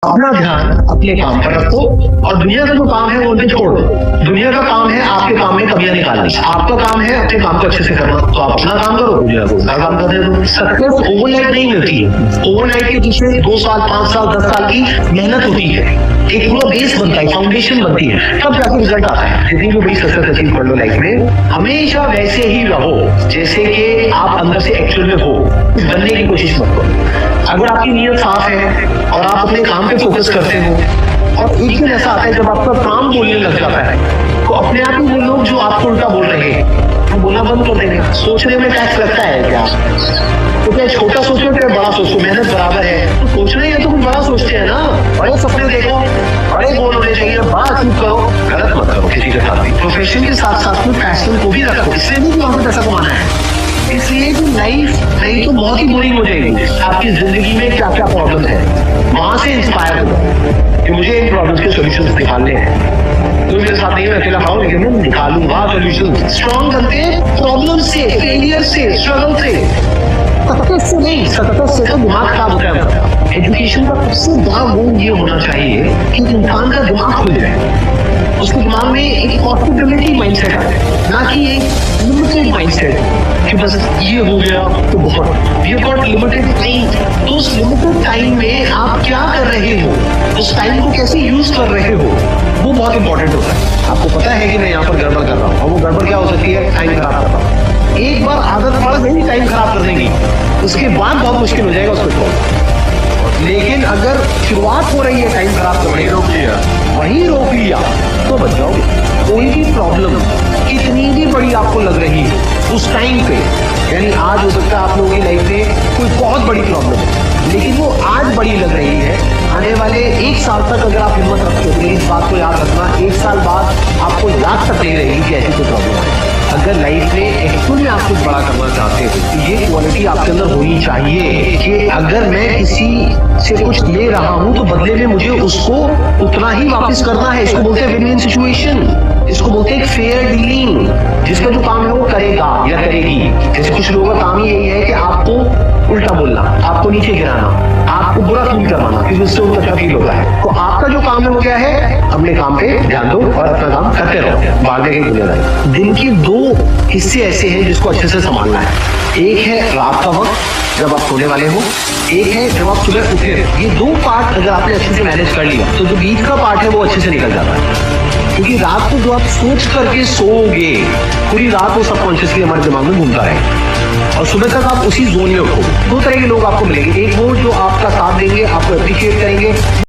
अपना ध्यान अपने काम पर रखो और दुनिया का जो काम है वो उन्हें छोड़ दो। दुनिया का काम है आपके काम में कमियां निकालनी, आपका काम है अपने काम को अच्छे से करना। तो आप अपना काम करो, दुनिया को अपना काम करने दो। सक्सेस ओवरनाइट नहीं मिलती है। ओवरनाइट के पीछे 2 साल 5 साल 10 साल की मेहनत होती है, एक पूरा बेस बनता है, फाउंडेशन बनती है, तब जाके रिजल्ट आता है। जितनी भी बड़ी सक्सेस अचीव कर लो लाइफ में, हमेशा वैसे ही रहो जैसे कि आप अंदर से एक्चुअल में हो, बनने की कोशिश मत करो। अगर आपकी नीयत साफ है और आप अपने काम पे फोकस करते हो और एक दिन ऐसा आता है जब आपका काम बोलने लग जाता है, तो अपने आप ही वो लोग जो आपको उल्टा बोल रहे हैं वो बोलना बंद कर देंगे। सोचने में टैक्स लगता है क्या? तो क्या छोटा सोचो क्या बड़ा सोचो, मेहनत बराबर है। तो सोचना ही है तो कुछ बड़ा सोचते हैं ना, बड़े सपने देखो, बड़े गोल होने चाहिए, बड़ा अचीव करो, गलत मत करो किसी के साथ भी। प्रोफेशन के साथ साथ में पैशन को भी रखो, इसलिए नहीं कि वहां पे पैसा कमाना है, इसलिए कि लाइफ नहीं तो बहुत ही बोरिंग हो जाएगी। आपकी जिंदगी में क्या क्या प्रॉब्लम है वहां से इंस्पायर हो कि मुझे इन प्रॉब्लम्स के सॉल्यूशंस निकालने हैं। तो मेरे साथ नहीं, मैं अकेला खाऊं लेकिन मैं निकालूंगा सॉल्यूशन। स्ट्रॉन्ग बनते हैं प्रॉब्लम से, फेलियर से, स्ट्रगल से, सक्सेस से नहीं। सक्सेस से तो दिमाग खराब होता है। एजुकेशन का सबसे बड़ा गोल ये होना चाहिए कि इंसान का दिमाग खुल जाए, उसके दिमाग में एक पॉसिबिलिटी माइंडसेट आए, ना कि एक लिमिटेड माइंडसेट कि बस ये हो गया तो बहुत। यू गॉट लिमिटेड टाइम, तो उस लिमिटेड टाइम में आप क्या कर रहे हो, उस टाइम को कैसे यूज कर रहे हो, वो बहुत इंपॉर्टेंट होता है। आपको पता है कि मैं यहाँ पर गड़बड़ कर रहा हूँ, और वो गड़बड़ क्या हो सकती है? टाइम खराब कर रहा हूँ। एक बार आदत पड़ गई टाइम खराब करने की, उसके बाद बहुत मुश्किल हो जाएगा उसको छोड़ना। लेकिन अगर शुरुआत हो रही है टाइम खराब करने की, वही रोक लिया तो बच जाओगे। कोई भी प्रॉब्लम कितनी भी बड़ी आपको लग रही है उस टाइम पे, यानी आज हो सकता है आप लोगों की लाइफ में कोई बहुत बड़ी प्रॉब्लम है, लेकिन वो आज बड़ी लग रही है, आने वाले 1 साल तक अगर आप हिम्मत रखते हो, इस बात को याद रखना, 1 साल बाद आपको याद तक नहीं रहेगी कि ऐसी कोई प्रॉब्लम है। अगर लाइफ में एक्चुअली आप कुछ बड़ा करना चाहते हो तो ये क्वालिटी आपके अंदर होनी चाहिए कि अगर मैं किसी से कुछ ले रहा हूं तो बदले में मुझे उसको उतना ही वापस करना है। इसको बोलते हैं विन विन सिचुएशन, इसको बोलते हैं फेयर डीलिंग। जिसका जो काम है वो करेगा या करेगी। जैसे कुछ लोगों का काम ही यही है कि आपको उल्टा बोलना, आपको नीचे गिराना, आपको बुरा फील करवाना, क्योंकि उससे उनका अच्छा फील होता है। तो आपका जो काम है वो क्या है? अपने काम पे ध्यान दो और अपना काम करते रहो, भागने की दुनियादारी। दिन के 2 हिस्से ऐसे हैं जिसको अच्छे से संभालना है। एक है रात का वक्त जब आप सोने वाले हो, एक है जब आप सुबह उठे। ये 2 पार्ट अगर आपने अच्छे से मैनेज कर लिया तो जो बीच का पार्ट है वो अच्छे से निकल जाता है। क्योंकि रात को जो आप सोच करके सोओगे, पूरी रात वो सबकॉन्शियसली हमारे दिमाग में घूमता है और सुबह तक आप उसी जोन में हो। 2 तरह के लोग आपको मिलेंगे, एक वो जो आपका साथ देंगे, आपको अप्रिशिएट करेंगे।